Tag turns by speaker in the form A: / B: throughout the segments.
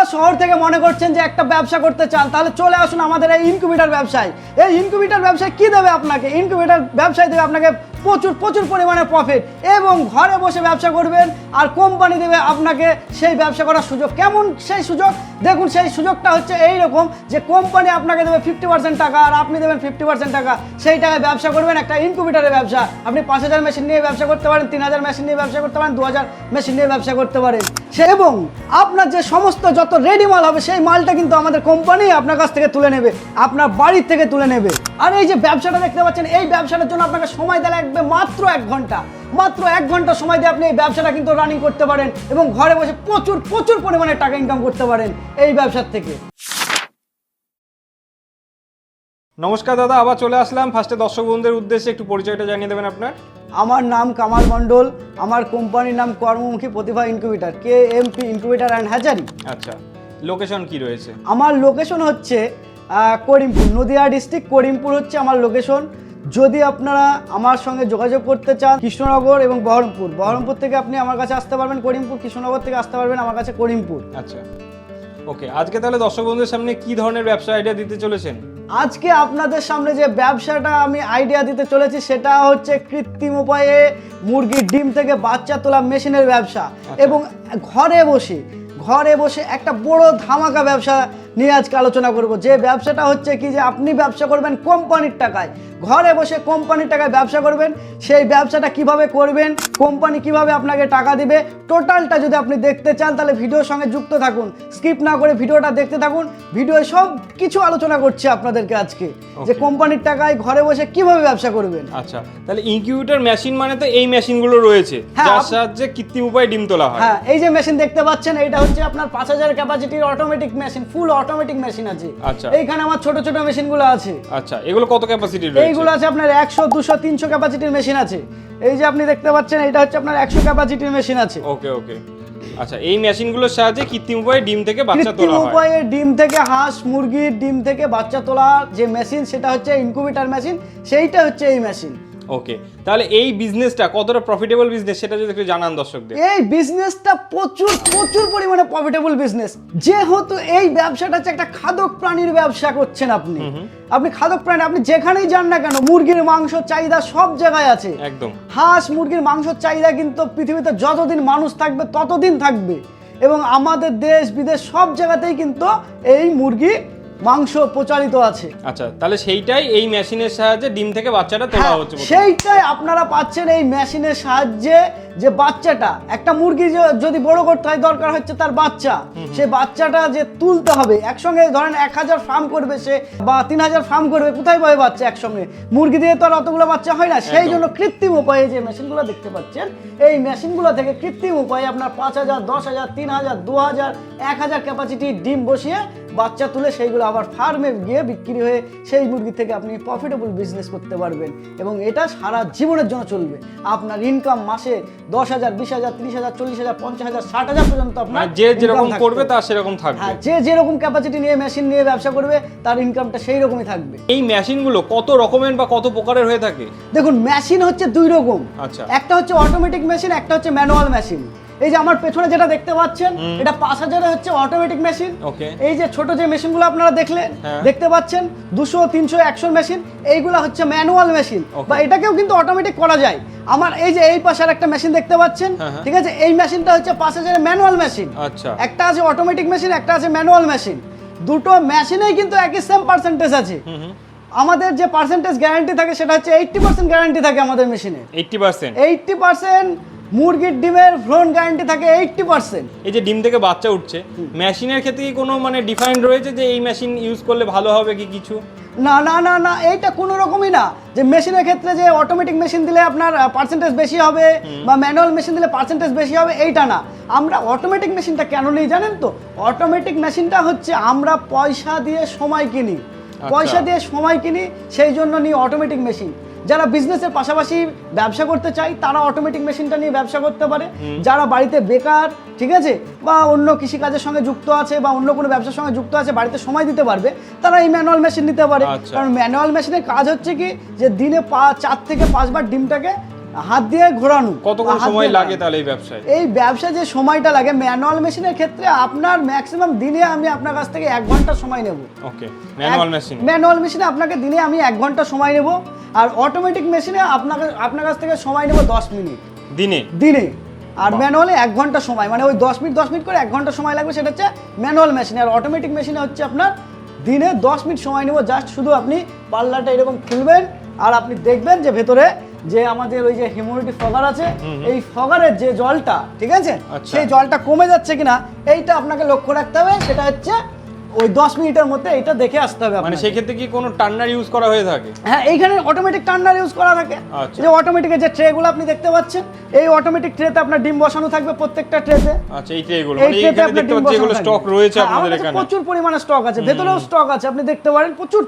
A: বা শহর থেকে মনে করছেন যে একটা ব্যবসা করতে চান, তাহলে চলে আসুন আমাদের এই ইনকিউবেটর ব্যবসায়। এই ইনকিউবেটর ব্যবসায় কি দেবে আপনাকে? ইনকিউবেটর ব্যবসায় দেবে আপনাকে প্রচুর পরিমাণে প্রফিট, এবং ঘরে বসে ব্যবসা করবেন আর কোম্পানি দেবে আপনাকে সেই ব্যবসা করার সুযোগ। কেমন সেই সুযোগ? দেখুন, সেই সুযোগটা হচ্ছে এইরকম যে কোম্পানি আপনাকে দেবে 50% টাকা আর আপনি দেবেন 50% টাকা। সেই টাকায় ব্যবসা করবেন একটা ইনকিউবেটরের ব্যবসা। আপনি 5000 মেশিন নিয়ে ব্যবসা করতে পারেন, 3000 মেশিন নিয়ে ব্যবসা করতে পারেন, 2000 মেশিন নিয়ে ব্যবসা করতে পারেন। এবং আপনার যে সমস্ত যত রেডি মাল হবে সেই মালটা কিন্তু আমাদের কোম্পানি আপনার কাছ থেকে তুলে নেবে, আপনার বাড়ির থেকে তুলে নেবে। আর এই যে ব্যবসাটা দেখতে পাচ্ছেন, এই ব্যবসাটার জন্য আপনাকে সময় দেওয়া লাগবে মাত্র 1 ঘন্টা। মাত্র 1 ঘন্টা সময় দিয়ে আপনি এই ব্যবসাটা কিন্তু রানিং করতে পারেন এবং ঘরে বসে প্রচুর পরিমাণে টাকা ইনকাম করতে পারেন এই ব্যবসার থেকে।
B: নমস্কার দাদা, আবার চলে আসলাম। ফার্স্টে দর্শক বন্ধুদের উদ্দেশ্যে একটু পরিচয়টা জানিয়ে দেবেন আপনার।
A: আমার নাম কামাল মণ্ডল, আমার কোম্পানির নাম Karmamukhi Pratibha incubator, KMP incubator and hatchery.
B: আচ্ছা, লোকেশন কি রয়েছে?
A: আমার লোকেশন হচ্ছে করিমপুর, নদিয়া ডিস্ট্রিক্ট করিমপুর হচ্ছে আমার লোকেশন। যদি আপনারা আমার সঙ্গে যোগাযোগ করতে চান, কৃষ্ণনগর এবং বহরমপুর থেকে আপনি আমার কাছে আসতে পারবেন করিমপুর, কৃষ্ণনগর থেকে আসতে পারবেন আমার কাছে করিমপুর।
B: আচ্ছা, ওকে। আজকে তাহলে দর্শক বন্ধুদের সামনে কি ধরনের ব্যবসা আইডিয়া দিতে চলেছেন?
A: আজকে আপনাদের সামনে যে ব্যবসাটা আমি আইডিয়া দিতে চলেছি সেটা হচ্ছে কৃত্রিম উপায়ে মুরগির ডিম থেকে বাচ্চা তোলা মেশিনের ব্যবসা। এবং ঘরে বসে একটা বড় ধামাকা ব্যবসা নিয়ে আজকে আলোচনা করব। যে ব্যবসাটা হচ্ছে কি, যে আপনি ব্যবসা করবেন কোম্পানির টাকায়, ঘরে বসে কোম্পানির টাকায় ব্যবসা করবেন। সেই ব্যবসাটা কিভাবে করবেন, কোম্পানি কিভাবে আপনাকে টাকা দিবে, টোটালটা যদি আপনি দেখতে চান তাহলে ভিডিওর সঙ্গে যুক্ত থাকুন, স্কিপ না করে ভিডিওটা দেখতে থাকুন। ভিডিওয় সব কিছু আলোচনা করছি আপনাদেরকে আজকে, যে কোম্পানির টাকায় ঘরে বসে কিভাবে ব্যবসা করবেন।
B: আচ্ছা, তাহলে ইনকিউবেটর মেশিন মানে তো এই মেশিনগুলো রয়েছে যার সাহায্যে কৃত্রিম উপায়ে ডিম তোলা হয়।
A: হ্যাঁ, এই যে মেশিন দেখতে পাচ্ছেন, এটা হচ্ছে আপনার 5000 ক্যাপাসিটির automatic machine, full automatic machine আছে।
B: আচ্ছা,
A: এইখানে আমার ছোট মেশিনগুলো আছে।
B: আচ্ছা, এগুলো কত ক্যাপাসিটির রয়েছে?
A: এইগুলো আছে আপনার 100, 200, 300 ক্যাপাসিটির মেশিন আছে। এই যে আপনি দেখতে পাচ্ছেন, এটা হচ্ছে আপনার 100 ক্যাপাসিটির মেশিন আছে।
B: ওকে। আচ্ছা, এই মেশিনগুলোর সাহায্যে কৃত্রিম উপায়ে ডিম থেকে বাচ্চা তোলা হয়।
A: কৃত্রিম উপায়ে ডিম থেকে হাঁস মুরগির ডিম থেকে বাচ্চা তোলা যে মেশিন, সেটা হচ্ছে ইনকিউবেটর মেশিন, সেইটা হচ্ছে এই মেশিন।
B: ওকে, তাহলে এই বিজনেসটা কতটা প্রফিটেবল বিজনেস সেটা যদি একটু জানান দর্শকদের।
A: এই বিজনেসটা প্রচুর পরিমাণে প্রফিটেবল বিজনেস। যেহেতু এই ব্যবসাটা হচ্ছে একটা খাদক প্রাণীর ব্যবসা করছেন আপনি খাদক প্রাণী, আপনি যেখানেই যান না কেন মুরগির মাংস চাহিদা সব জায়গায় আছে।
B: একদম।
A: হাঁস মুরগির মাংসের চাহিদা কিন্তু পৃথিবীতে যতদিন মানুষ থাকবে ততদিন থাকবে, এবং আমাদের দেশ বিদেশ সব জায়গাতেই কিন্তু এই মুরগি মাংস প্রচারিত আছে।
B: আচ্ছা, তাহলে সেইটাই এই মেশিনের সাহায্যে ডিম থেকে বাচ্চাটা তোলা হচ্ছে।
A: সেইটাই আপনারা পাচ্ছেন এই মেশিনের সাহায্যে। যে বাচ্চাটা, একটা মুরগি যদি বড় করতে হয়, দরকার হচ্ছে তার বাচ্চা। সেই বাচ্চাটা যে তুলতে হবে, একসঙ্গে ধরেন 1000 ফার্ম করবে সে, বা 3000 ফার্ম করবে, কোথায় পাবে বাচ্চা একসঙ্গে? মুরগি দিয়ে তো আর অতগুলো বাচ্চা হয় না। সেই জন্য কৃত্রিম উপায়ে যে মেশিনগুলো দেখতে পাচ্ছেন, এই মেশিনগুলো থেকে কৃত্রিম উপায়ে আপনার 5000, 10000, 3000, 2000, 1000 ক্যাপাসিটি ডিম বসিয়ে বাচ্চা তুলে সেইগুলো আবার ফার্মে গিয়ে বিক্রি হয়ে সেই মুরগি থেকে আপনি প্রফিটেবল বিজনেস করতে পারবেন, এবং এটা সারা জীবনের জন্য চলবে। আপনার ইনকাম মাসে 10,000, 20,000, 30,000, 40,000, 50,000, 60,000 পর্যন্ত আপনার
B: যে যেরকম করবে তার সেরকম থাকবে।
A: হ্যাঁ, যে যেরকম ক্যাপাসিটি নিয়ে মেশিন নিয়ে ব্যবসা করবে তার ইনকামটা সেই রকমই থাকবে।
B: এই মেশিনগুলো কত রকমের বা কত প্রকারের হয়ে থাকে?
A: দেখুন, মেশিন হচ্ছে 2 রকম।
B: আচ্ছা,
A: একটা হচ্ছে অটোমেটিক মেশিন, একটা হচ্ছে ম্যানুয়াল মেশিন। এই যে আমার পেছনে যেটা দেখতে পাচ্ছেন, এটা 5000 হচ্ছে অটোমেটিক মেশিন। এই যে ছোট যে মেশিনগুলো আপনারা দেখতে পাচ্ছেন 200, 300, 100 মেশিন, এইগুলো হচ্ছে ম্যানুয়াল মেশিন, বা এটাকেও কিন্তু অটোমেটিক করা যায়। আমার এই যে এই পাশে একটা মেশিন দেখতে পাচ্ছেন, ঠিক আছে, এই মেশিনটা হচ্ছে 5000 ম্যানুয়াল মেশিন।
B: আচ্ছা,
A: একটা আছে অটোমেটিক মেশিন, একটা আছে ম্যানুয়াল মেশিন। দুটো মেশিনেই কিন্তু একই সেম পার্সেন্টেজ আছে। আমাদের যে পার্সেন্টেজ গ্যারান্টি থাকে সেটা হচ্ছে 80% গ্যারান্টি থাকে আমাদের মেশিনে। 80% মুরগির ডিমের ভ্রূণ গ্যারান্টি থাকে 80%।
B: এই যে ডিম থেকে বাচ্চা উঠছে, মেশিনের ক্ষেত্রে কি কোনো মানে ডিফাইন্ড রয়েছে যে এই মেশিন ইউজ করলে ভালো হবে কি কিছু?
A: না, এইটা কোনো রকমই না যে মেশিনের ক্ষেত্রে যে অটোমেটিক মেশিন দিলে আপনার পার্সেন্টেজ বেশি হবে বা ম্যানুয়াল মেশিন দিলে পার্সেন্টেজ বেশি হবে, এইটা না। আমরা অটোমেটিক মেশিনটা কেন নিই জানেন তো? অটোমেটিক মেশিনটা হচ্ছে আমরা পয়সা দিয়ে সময় কিনি, সেই জন্য নিই অটোমেটিক মেশিন। যারা বিজনেসের পাশাপাশি ব্যবসা করতে চায় তারা অটোমেটিক মেশিনটা নিয়ে ব্যবসা করতে পারে। যারা বাড়িতে বেকার, ঠিক আছে, বা অন্য কৃষিকাজের সঙ্গে যুক্ত আছে বা অন্য কোনো ব্যবসার সঙ্গে যুক্ত আছে, বাড়িতে সময় দিতে পারবে, তারা এই ম্যানুয়াল মেশিন নিতে পারে। কারণ ম্যানুয়াল মেশিনের কাজ হচ্ছে কি, যে দিনে 4 থেকে 5 বার ডিমটাকে হাত দিয়ে ঘোরানো।
B: কতক্ষণ
A: হাত
B: সময়
A: দিয়ে
B: লাগে
A: ঘোরানো।
B: তাহলে এই ব্যবসায়?
A: এই ব্যবসায় যে সময়টা লাগে ম্যানুয়াল মেশিনের ক্ষেত্রে আপনার ম্যাক্সিমাম দিনে আমি আপনার কাছ থেকে 1 ঘন্টা সময় নেব।
B: ওকে, ম্যানুয়াল মেশিন।
A: ম্যানুয়াল মেশিনে আপনাকে দিনে আমি 1 ঘন্টা সময় নেব, আর অটোমেটিক মেশিনে আপনার কাছ থেকে সময় নেব 10 মিনিট দিনে। আর ম্যানুয়ালে 1 ঘন্টা সময়, মানে ওই 10 মিনিট করে 1 ঘন্টা সময় লাগবে, সেটা হচ্ছে ম্যানুয়াল মেশিনে। আর অটোমেটিক মেশিনে হচ্ছে আপনার দিনে 10 মিনিট সময় নেব। জাস্ট শুধু আপনি পাল্লাটা এরকম খুলবেন আর আপনি দেখবেন যে ভেতরে যে আমাদের ওই যে হিউমিডিটি ফগার আছে, এই ফগারের যে জলটা, ঠিক আছে, সেই জলটা কমে যাচ্ছে কিনা এইটা আপনাকে লক্ষ্য রাখতে হবে। সেটা হচ্ছে ওই 10 মিনিটের মধ্যে এইটা দেখে আসতে হবে।
B: মানে সেই ক্ষেত্রে কি কোনো টার্নার ইউজ করা হয়ে থাকে?
A: হ্যাঁ, এইখানে অটোমেটিক টার্নার ইউজ করা থাকে। যে অটোমেটিকের যে ট্রেগুলো আপনি দেখতে পাচ্ছেন, এই অটোমেটিক ট্রেতে আপনার ডিম বসানো থাকবে প্রত্যেকটা ট্রেতে।
B: আচ্ছা, এই ট্রেগুলো মানে এইখানে দেখতে পাচ্ছি এগুলো স্টক রয়েছে আপনাদের এখানে?
A: প্রচুর পরিমাণে স্টক আছে, ভেতরেও স্টক আছে, আপনি দেখতে পারেন প্রচুর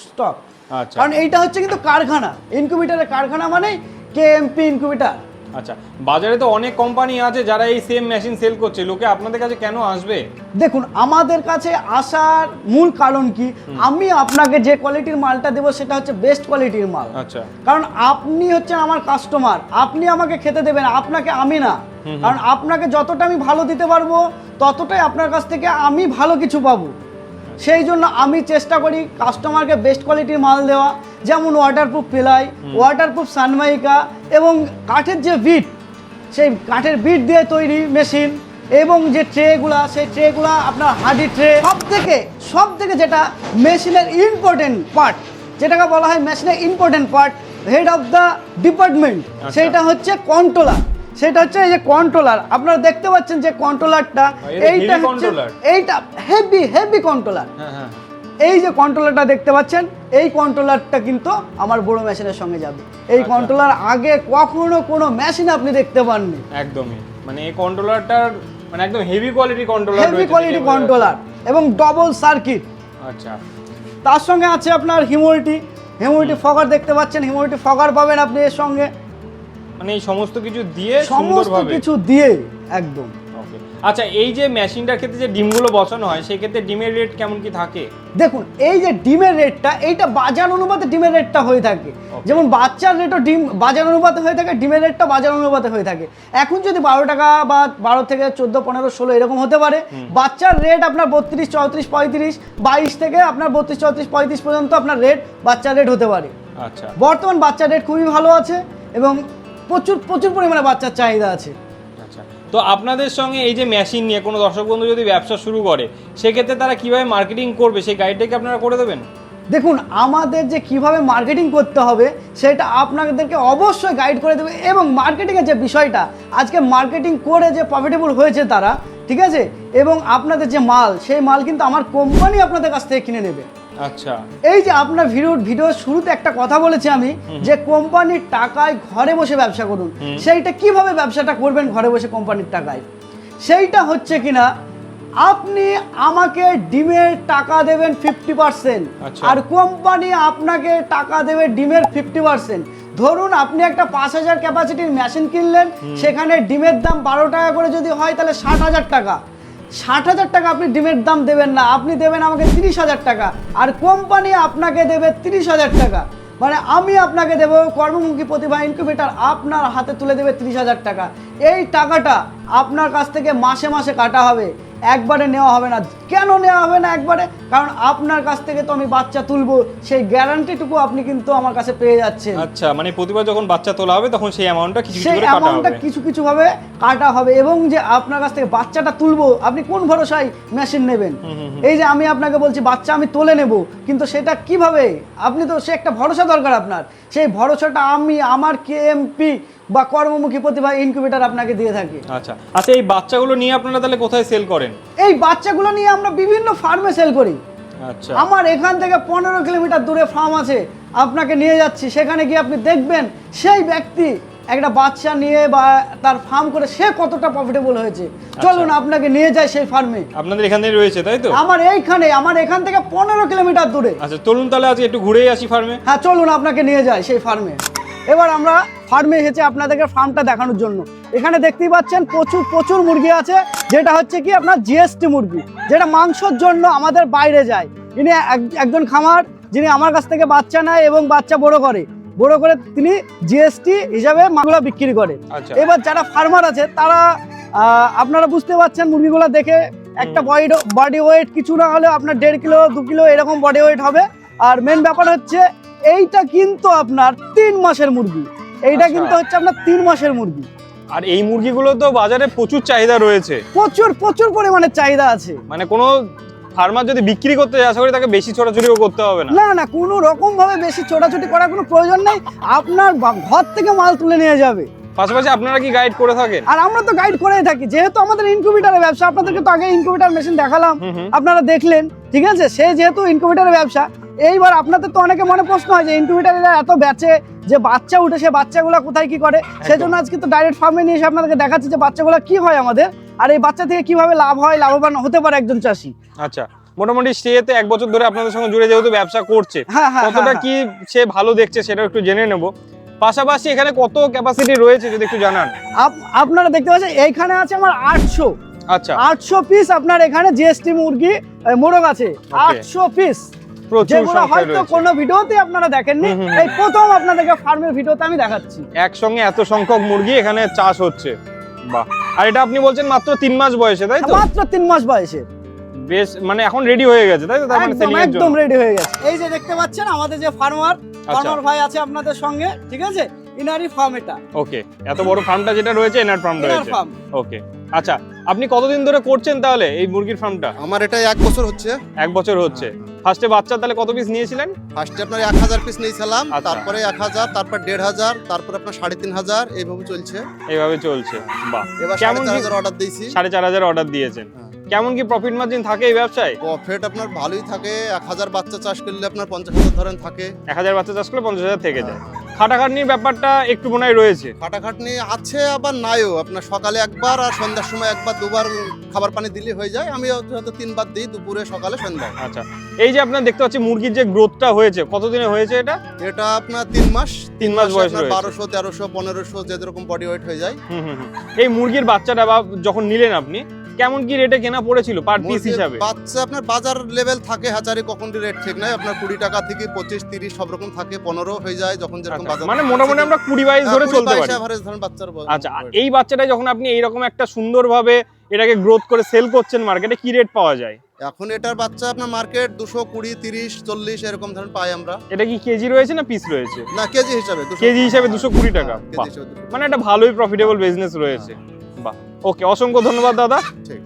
A: স্টক।
B: আচ্ছা,
A: কারণ এইটা হচ্ছে কিন্তু কারখানা, ইনকিউবেটরের কারখানা, মানে কেএমপি ইনকিউবেটর।
B: আচ্ছা, বাজারে তো অনেক কোম্পানি আছে যারা এই সেম মেশিন সেল করছে, লোকে আপনাদের কাছে কেন আসবে?
A: দেখুন, আমাদের কাছে আসার মূল কারণ কি, আমি আপনাকে যে কোয়ালিটির মালটা দেবো সেটা হচ্ছে বেস্ট কোয়ালিটির মাল।
B: আচ্ছা,
A: কারণ আপনি হচ্ছেন আমার কাস্টমার, আপনি আমাকে খেতে দেবেন, আপনাকে আমি না। কারণ আপনাকে যতটা আমি ভালো দিতে পারবো ততটাই আপনার কাছ থেকে আমি ভালো কিছু পাবো। সেই জন্য আমি চেষ্টা করি কাস্টমারকে বেস্ট কোয়ালিটির মাল দেওয়া, যেমন ওয়াটারপ্রুফ প্লাই, ওয়াটারপ্রুফ সানমাইকা, এবং কাঠের যে বিট, সেই কাঠের বিট দিয়ে তৈরি মেশিন, এবং যে ট্রেগুলা, সেই ট্রেগুলা আপনার হার্ডি ট্রে। সব থেকে যেটা মেশিনের ইম্পর্টেন্ট পার্ট, যেটাকে বলা হয় মেশিনের important part, head of the department, সেইটা হচ্ছে কন্ট্রোলার। সেটা হচ্ছে এই যে কন্ট্রোলার, আপনারা দেখতে পাচ্ছেন যে কন্ট্রোলারটা, এইটা হচ্ছে এইটা হেভি কন্ট্রোলার। এই যে কন্ট্রোলারটা দেখতে পাচ্ছেন, এই কন্ট্রোলারটা কিন্তু আমার বড় মেশিনের সঙ্গে যাবে। এই কন্ট্রোলার আগে কখনো কোনো মেশিন আপনি দেখতে পাননি।
B: একদমই, মানে এই কন্ট্রোলারটার মানে একদম হেভি কোয়ালিটি
A: কন্ট্রোলার এবং ডবল সার্কিট।
B: আচ্ছা,
A: তার সঙ্গে আছে আপনার হিউমিডিটি ফগার দেখতে পাচ্ছেন, হিউমিডিটি ফগার পাবেন আপনি এর সঙ্গে।
B: মানে এই সমস্ত কিছু দিয়ে
A: সমস্ত কিছু দিয়ে একদম।
B: ওকে, আচ্ছা, এই যে মেশিনটার ক্ষেত্রে যে ডিমগুলো বসানো হয় সেই ক্ষেত্রে ডিমের রেট কেমন কি থাকে?
A: দেখুন, এই যে ডিমের রেটটা, এইটা বাজার অনুপাতে ডিমের রেটটা হয়ে থাকে। যেমন বাচ্চার রেটও ডিম বাজার অনুপাতে হয়ে থাকে, ডিমের রেটটা বাজার অনুপাতে হয়ে থাকে। এখন যদি 12 টাকা বা 12 থেকে 14, 15, 16 এরকম হতে পারে, বাচ্চার রেট আপনার 32, 34, 35, 22 থেকে আপনার 32, 34, 35 পর্যন্ত আপনার রেট, বাচ্চার রেট হতে পারে।
B: আচ্ছা,
A: বর্তমান বাচ্চার রেট খুবই ভালো আছে এবং প্রচুর পরিমাণে বাচ্চার চাহিদা আছে।
B: আচ্ছা, তো আপনাদের সঙ্গে এই যে মেশিন নিয়ে কোনো দর্শক বন্ধু যদি ব্যবসা শুরু করে, সেক্ষেত্রে তারা কিভাবে মার্কেটিং করবে সেই গাইডটাকে আপনারা করে দেবেন?
A: দেখুন, আমাদের যে কিভাবে মার্কেটিং করতে হবে সেটা আপনাদেরকে অবশ্যই গাইড করে দেবে। এবং মার্কেটিংয়ের যে বিষয়টা, আজকে মার্কেটিং করে যে প্রফিটেবল হয়েছে তারা, ঠিক আছে, এবং আপনাদের যে মাল, সেই মাল কিন্তু আমার কোম্পানি আপনাদের কাছ থেকে কিনে নেবে।
B: আচ্ছা,
A: এই যে আপনার ভিডিওর শুরুতে একটা কথা বলেছি আমি, যে কোম্পানির টাকায় ঘরে বসে ব্যবসা করুন। সেইটা কিভাবে ব্যবসাটা করবেন ঘরে বসে কোম্পানির টাকায়, সেইটা হচ্ছে কিনা, আপনি আমাকে ডিমের টাকা দেবেন 50%, আর কোম্পানি আপনাকে টাকা দেবে ডিমের 50%। ধরুন আপনি একটা 5000 ক্যাপাসিটির মেশিন কিনলেন, সেখানে ডিমের দাম 12 টাকা করে যদি হয় তাহলে 60,000 টাকা। 60,000 টাকা আপনি ডিমের দাম দেবেন না, আপনি দেবেন আমাকে 30,000 টাকা, আর কোম্পানি আপনাকে দেবে 30,000 টাকা। মানে আমি আপনাকে দেবো কর্মমুখী প্রতিভা ইনকিউবেটর আপনার হাতে তুলে দেবে 30,000 টাকা। এই টাকাটা আপনার কাছ থেকে মাসে মাসে কাটা হবে, একবারে নেওয়া হবে না। কেন নেওয়া হবে না একবারে? কারণ আপনার কাছ থেকে তো আমি বাচ্চা তুলবো, সেই গ্যারান্টিটুকু আপনি কিন্তু আমার কাছে পেয়ে যাচ্ছেন।
B: আচ্ছা, মানে প্রতিবার যখন বাচ্চা তোলা হবে তখন সেই অ্যামাউন্টটা
A: কিছু ভাবে কাটা হবে। এবং যে আপনার কাছ থেকে বাচ্চাটা তুলবো, আপনি কোন ভরসায় মেশিন নেবেন? এই যে আমি আপনাকে বলছি বাচ্চা আমি তুলে নেব, কিন্তু সেটা কিভাবে? আপনি তো সে একটা ভরসা দরকার আপনার, সেই ভরসাটা আমি আমার কেএমপি বা কর্মমুখী প্রতিভা ইনকিউবেটর আপনাকে দিয়ে থাকি।
B: আচ্ছা, এই বাচ্চাগুলো নিয়ে আপনারা তাহলে কোথায় সেল করেন?
A: এই বাচ্চাগুলো নিয়ে আমরা বিভিন্ন ফার্মে সেল করি।
B: আচ্ছা,
A: আমার এখান থেকে 15 কিলোমিটার দূরে ফার্ম আছে, আপনাকে নিয়ে যাচ্ছি। সেখানে গিয়ে আপনি দেখবেন সেই ব্যক্তি একটা বাচ্চা নিয়ে বা তার ফার্ম করে সে কতটা প্রফিটেবল হয়েছে। চলুন আপনাকে নিয়ে যাই সেই ফার্মে।
B: আপনাদের এখানেই রয়েছে তাই তো?
A: আমার এখান থেকে 15 কিলোমিটার দূরে।
B: আচ্ছা, চলুন তাহলে আজকে একটু ঘুরেই আসি ফার্মে।
A: হ্যাঁ, চলুন আপনাকে নিয়ে যাই সেই ফার্মে। এবার আমরা ফার্মে এসেছি আপনাদেরকে ফার্মটা দেখানোর জন্য। এখানে দেখতেই পাচ্ছেন প্রচুর মুরগি আছে, যেটা হচ্ছে কি আপনার জিএসটি মুরগি, যেটা মাংসের জন্য আমাদের বাইরে যায়। ইনি একজন খামার, যিনি আমার কাছ থেকে বাচ্চা নেয় এবং বাচ্চা বড় করে। বড় করে তিনি জিএসটি হিসাবে মাগুলা বিক্রি করে।
B: আচ্ছা
A: এবার যারা ফার্মার আছে তারা আপনারা বুঝতে পারছেন মুরগিগুলো দেখে একটা বডি ওয়েট কিছু না হলেও আপনার 1.5 কিলো 2 কিলো এরকম বডি ওয়েট হবে। আর মেন ব্যাপার হচ্ছে এইটা কিন্তু আপনার 3 মাসের মুরগি, এইটা
B: আচ্ছা।
A: কিন্তু হচ্ছে আপনার 3 মাসের মুরগি।
B: আর এই মুরগিগুলো তো বাজারে প্রচুর চাহিদা রয়েছে,
A: প্রচুর পরিমাণে চাহিদা আছে।
B: মানে কোনো ফার্মার যদি বিক্রি করতে যায় আশা করি তাকে বেশি ছোটাছুটিও করতে হবে না।
A: না কোনো রকম ভাবে বেশি ছোটাছুটি করার কোনো প্রয়োজন নেই, আপনার ঘর থেকে মাল তুলে নিয়ে যাবে।
B: পাশাপাশি আপনারা কি গাইড করে থাকেন?
A: আর আমরা তো গাইড করেই থাকি, যেহেতু আমাদের ইনকিউবেটরের ব্যবসা, আপনাদেরকে তো আগে ইনকিউবেটর মেশিন দেখালাম, আপনারা দেখলেন, ঠিক আছে। সে যেহেতু ইনকিউবেটরের ব্যবসা, এইবার আপনাদের তো অনেকে মনে প্রশ্ন হয় যে ইনকিউবেটরেরা এত বেচে, যে বাচ্চা উঠে সে বাচ্চাগুলো কোথায় কি করে, সেজন্য আজকে তো ডাইরেক্ট ফার্মে নিয়ে এসে আপনাদেরকে দেখাচ্ছি যে বাচ্চাগুলো কি হয় আমাদের, আর এই বাচ্চা থেকে কিভাবে লাভ হয়, লাভবান হতে পারে একজন চাষি।
B: আচ্ছা, মোটামুটি সেতে 1 বছর ধরে আপনাদের সঙ্গে জুড়ে যেহেতু ব্যবসা করছে, কতটা কি সে ভালো দেখছে সেটা একটু জেনে নেব। পাশাপাশি এখানে কত ক্যাপাসিটি রয়েছে যদি একটু জানান।
A: আপনারা দেখতে পাচ্ছেন এইখানে আছে আমার 800।
B: আচ্ছা,
A: 800 পিস আপনার এখানে জিএসটি মুরগি মোরগ আছে, 800 পিস। যেগুলো হয়তো কোনো ভিডিওতে আপনারা দেখেননি, এই প্রথম আপনাদেরকে ফার্মের ভিডিওতে আমি দেখাচ্ছি।
B: একসঙ্গে এত সংখ্যক মুরগি এখানে চাষ হচ্ছে, বাহ। আর এটা আপনি বলছেন মাত্র 3 মাস বয়সে, তাই তো?
A: মাত্র 3 মাস বয়সে,
B: বেশ, মানে এখন রেডি হয়ে গেছে, তাই তো? তার মানে সেলিং এর জন্য
A: একদম রেডি হয়ে গেছে। এই যে দেখতে পাচ্ছেন আমাদের যে ফার্মার ভাই আছে আপনাদের সঙ্গে, ঠিক আছে, ইনারি ফার্ম এটা।
B: ওকে, এত বড় ফার্মটা যেটা রয়েছে এনার ফার্ম রয়েছে।
A: ফার্ম।
B: ওকে, আচ্ছা, আপনি কতদিন ধরে করছেন তাহলে এই মুরগির ফার্মটা?
C: আমার এটা 1 বছর হচ্ছে।
B: 1 বছর হচ্ছে। ফার্স্টে বাচ্চা তাহলে কত পিস নিয়েছিলেন?
C: ফার্স্টে আপনার 1000 পিস নিয়েছিলাম,
B: আচ্ছা।
C: তারপরে 1000, তারপর 1500, তারপর আপনার 3500, এইভাবে চলছে।
B: এইভাবে চলছে, বাহ।
C: এবার
B: কেমন
C: 4500 অর্ডার দিয়েছি।
B: 4500 অর্ডার দিয়েছেন। কেমন কি প্রফিট মার্জিন থাকে এই ব্যবসায়?
C: প্রফিট আপনার ভালোই থাকে। 1000 বাচ্চা চাষ করলে আপনার 50,000 ধরেন থাকে।
B: 1000 বাচ্চা চাষ করলে 50,000 থেকে যায়। খাটাখাটনির ব্যাপারটা একটু মনে হয় রয়েছে।
C: খাটাখাটনি আছে আবার নাইও, আপনার সকালে একবার আর সন্ধ্যার সময় একবার দুবার খাবার পানি দিলে হয়ে যায়। আমি হয়তো 3 বার দিই, দুপুরে, সকালে, সন্ধ্যায়।
B: আচ্ছা, এই যে আপনার দেখতে পাচ্ছি মুরগির যে গ্রোথটা হয়েছে, কতদিনে হয়েছে এটা?
C: এটা আপনার 3 মাস।
B: 3 মাস বয়স রয়েছে।
C: 1200, 1300, 1500 যে যেরকম বডি ওয়েট হয়ে যায়।
B: এই মুরগির বাচ্চাটা বা যখন নিলেন আপনি, কেমন কি রেটে কেনা পড়েছিল পার পিস হিসাবে?
C: বাচ্চা আপনার বাজার লেভেল থাকে, হ্যাচারি কখন রেট ঠিক নাই, আপনার 20 টাকা থেকে 25, 30 সব রকম থাকে, 15 হয়ে যায় যখন যেরকম বাজার।
B: মানে মোটামুটি আমরা 20-22 ধরে চলতে পারি।
C: এভারেজ ধরেন বাচ্চার।
B: আচ্ছা, এই বাচ্চাটা যখন আপনি এইরকম একটা সুন্দরভাবে এটাকে গ্রোথ করে সেল করছেন মার্কেটে, কি রেট পাওয়া যায়?
C: এখন এটার বাচ্চা আপনার মার্কেট 220, 30, 40 এরকম ধরেন পাই আমরা।
B: এটা কি কেজি রয়েছে না পিস রয়েছে?
C: না, কেজি হিসাবে।
B: কেজি হিসাবে 220 টাকা।
C: কেজি হিসাবে 220।
B: মানে একটা ভালোই প্রফিটেবল বিজনেস রয়েছে, বাহ। ওকে, অসংখ্য ধন্যবাদ দাদা।
C: ঠিক।